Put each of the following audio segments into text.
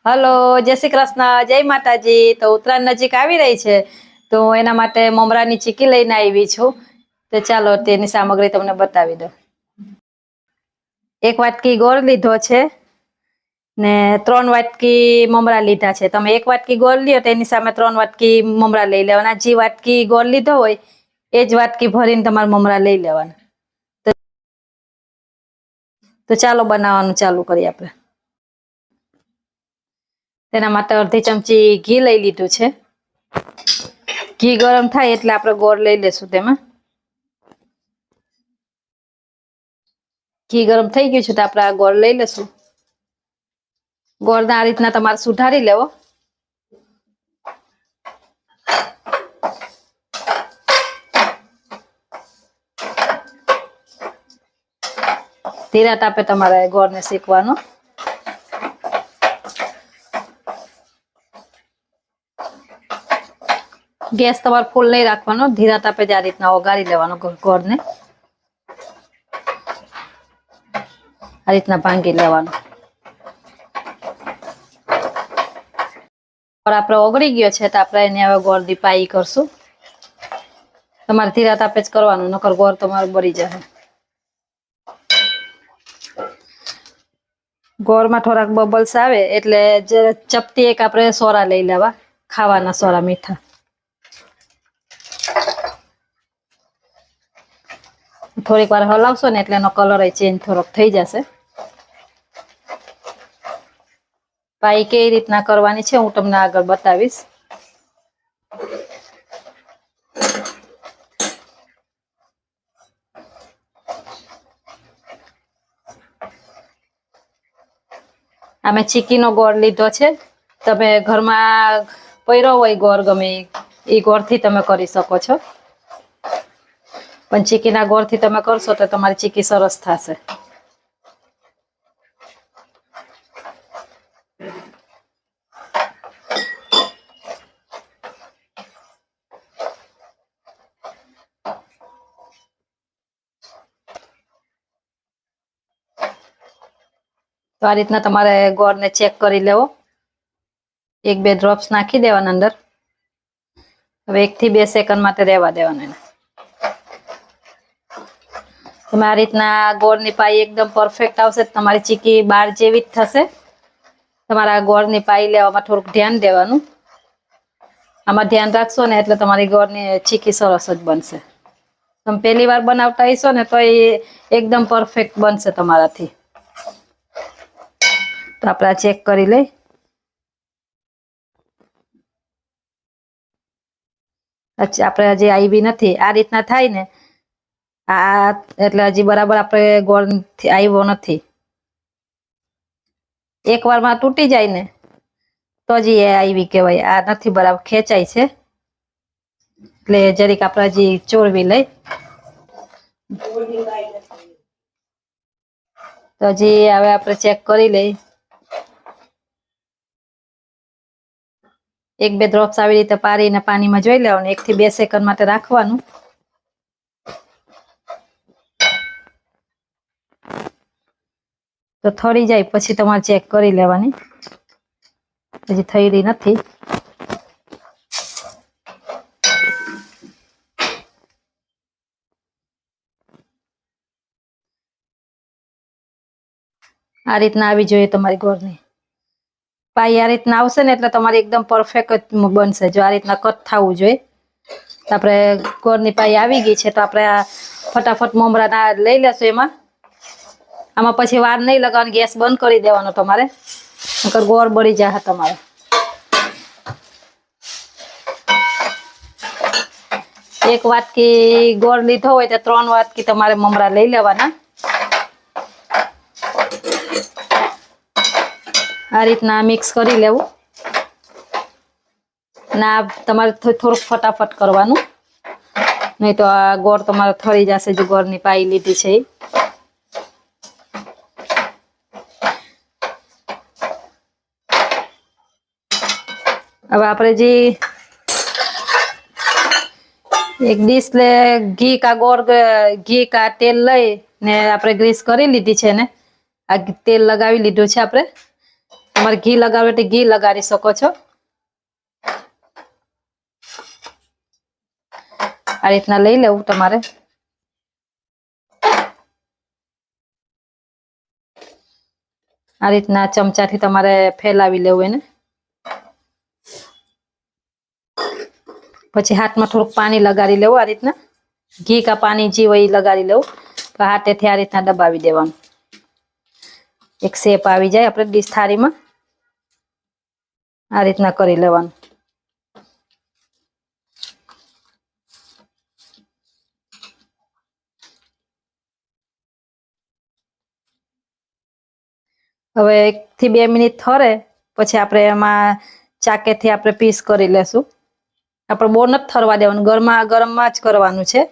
Hello, જય શ્રી કૃષ્ણ, જય માતાજી। તો ઉત્તરાયણ નજીક આવી રહી છે, તો એના માટે મમરાની ચીકી લઈને આવી છું। તો ચાલો તેની સામગ્રી તમને બતાવી દઉં। એક વાટકી ગોળ લીધો છે ને 3 વાટકી મમરા લીધા છે। તમે એક વાટકી ગોળ લ્યો તો એની સામે 3 વાટકી મમરા લઈ લેવાના। જે વાટકી ગોળ લીધો હોય એ જ વાટકી ભરીને તમારે મમરા લઈ લેવાના। તો ચાલો બનાવવાનું ચાલુ કરીએ આપણે। તેના માટે અડધી ચમચી ઘી લઈ લીધું છે। ઘી ગરમ થાય એટલે આપણે ગોળ લઈ લેશું તેમાં। ઘી ગરમ થઈ ગયું છે તો આપણે આ ગોળ લઈ લેશું। ગોળને આ રીતના તમારે સુધારી લેવો। ધીરા તાપે તમારે ગોળને શેકવાનો। ગેસ તમારે ફૂલ નહીં રાખવાનો, ધીરા તાપે જ આ રીતના ઓગાળી લેવાનો ગોળને। આ રીતના ભાંગી લેવાનો। આપણે ઓગળી ગયો છે તો આપણે એને હવે ગોળની પાઈ કરશું। તમારે ધીરા તાપે જ કરવાનું, નકર ગોળ તમારો બળી જશે। ગોળમાં થોડાક બબલ્સ આવે એટલે ચપટી એક આપણે સોરા લઈ લેવા, ખાવાના સોરા મીઠા। થોડીક વાર હલાવશો ને એટલે એનો કલર ચેન્જ થોડોક થઈ જશે। પાઈ કેવી રીતના કરવાની છે હું તમને આગળ બતાવીશ। અમે ચીકીનો ગોળ લીધો છે। તમે ઘરમાં પયરો હોય ગોળ ગમે એ ગોળથી તમે કરી શકો છો, પણ ચીકીના ગોળથી તમે કરશો તો તમારી ચીકી સરસ થશે। તો આ રીતના તમારે ગોળને ચેક કરી લેવો। 1-2 ડ્રોપ્સ નાખી દેવાના અંદર। હવે 1 થી 2 સેકન્ડ માટે રહેવા દેવાના એને। તમે આ રીતના ગોળની પાઈ એકદમ પરફેક્ટ આવશે, તમારી ચીકી બાર જેવી જ થશે। તમારા ગોળની પાઈ લેવામાં થોડુંક ધ્યાન દેવાનું। આમાં ધ્યાન રાખશો ને એટલે તમારી ગોળની ચીકી સરસ જ બનશે। તમે પહેલી વાર બનાવતા હશો ને તો એ એકદમ પરફેક્ટ બનશે તમારાથી। તો આપણે ચેક કરી લઈ। અચ્છા, આપણે હજી આવી નથી, આ રીતના થાય ને આ એટલે હજી બરાબર આપણે ગોળ આવ્યો નથી। એક વારમાં તૂટી જાય ને તો જ એ આવી કહેવાય, આ નથી બરાબર ખેંચાય છે એટલે જરીક આપણે હજી ચોળવી લઈ। તો હજી હવે આપણે ચેક કરી લઈ। 1-2 ડ્રોપ્સ આવી રીતે પારીને પાણીમાં જોઈ લેવાનું, 1 થી 2 સેકન્ડ માટે રાખવાનું। તો થરી જાય પછી તમારે ચેક કરી લેવાની, હજી થયેલી નથી। આ રીતના આવી જોઈએ તમારી ગોળની પાઈ। આ રીતના આવશે ને એટલે તમારી એકદમ પરફેક્ટ બનશે। જો આ રીતના કટ થવું જોઈએ। આપણે ગોળની પાઈ આવી ગઈ છે તો આપણે આ ફટાફટ મમરા લઈ લેશું એમાં। આમાં પછી વાર નહીં લગાવવાની, ગેસ બંધ કરી દેવાનો તમારે, નકર ગોળ બળી જશે તમારે। એક વાટકી ગોળ લીધો હોય તો 3 વાટકી તમારે મમરા લઈ લેવાના। આ રીતના મિક્સ કરી લેવું અને આ તમારે થોડુંક ફટાફટ કરવાનું, નહીં તો આ ગોળ તમારે ઠરી જશે જો ગોળની પાઈ લીધી છે એ। હવે આપણે જે એક ડીશ લે ઘી કા ગોળ, ઘી કા તેલ લઈ ને આપણે ગ્રીસ કરી લીધી છે ને આ તેલ લગાવી લીધું છે આપણે। તમારે ઘી લગાવો એટલે ઘી લગાડી શકો છો. આ રીતના લઈ લેવું તમારે. આ રીતના ચમચાથી તમારે ફેલાવી લેવું એને. પછી હાથમાં થોડુંક પાણી લગાડી લેવું. આ રીતના ઘી કા પાણી જે હોય એ લગાડી લેવું. હાથેથી આ રીતના દબાવી દેવાનું. એક શેપ આવી જાય આપણે ડીશ થાળીમાં. આ રીતના કરી લેવાનું. હવે 1 થી 2 મિનિટ થરે પછી આપણે એમાં ચાકેથી આપણે પીસ કરી લેશું. આપણે બહુ નથી થરવા દેવાનું, ગરમા ગરમમાં જ કરવાનું છે.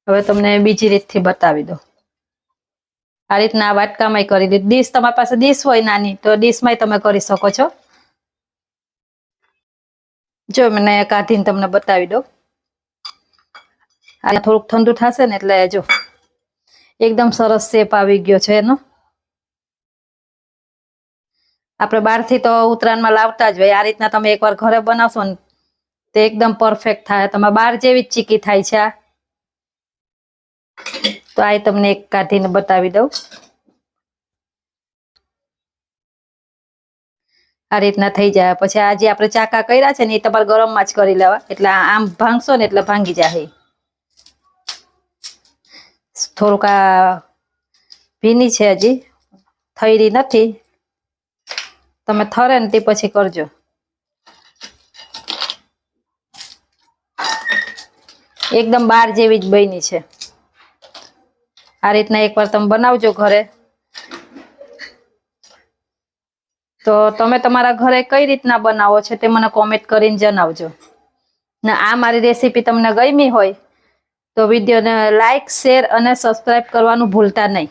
હવે તમને બીજી રીતથી બતાવી દો. આ રીતના વાટકામાં કરી દીધું. ડીશ તમારી પાસે ડીશ હોય નાની તો ડીશમાં તમે કરી શકો છો. જો મને કાઢીને તમને બતાવી દો. આ થોડુંક ઠંડુ થશે ને એટલે જો એકદમ સરસ શેપ આવી ગયો છે એનો. આપણે બહારથી તો ઉત્તરાયણમાં લાવતા જ હોય. આ રીતના તમે એકવાર ઘરે બનાવશો ને તે એકદમ પરફેક્ટ થાય. તમારે બહાર જેવી જ ચીકી થાય છે આ. તો આ તમને એક કાઢીને બતાવી દઉં. આ રીતના થઈ જાય. પછી આ જે આપણે ચાકા કર્યા છે ને એ તમારે ગરમમાં જ કરી લેવા. એટલે આમ ભાંગશો ને એટલે ભાંગી જાય. થોડુંક આ ભીની છે હજી, થઈરી નથી. તમે થરે ને તે પછી કરજો. એકદમ બાર જેવી જ બની છે. આ રીતના એકવાર તમે બનાવજો ઘરે. તો તમે તમારા ઘરે કઈ રીતના બનાવો છો તે મને કોમેન્ટ કરીને જણાવજો. ને આ મારી રેસીપી તમને ગમી હોય તો વિડીયોને લાઈક, શેર અને સબસ્ક્રાઇબ કરવાનું ભૂલતા નહીં.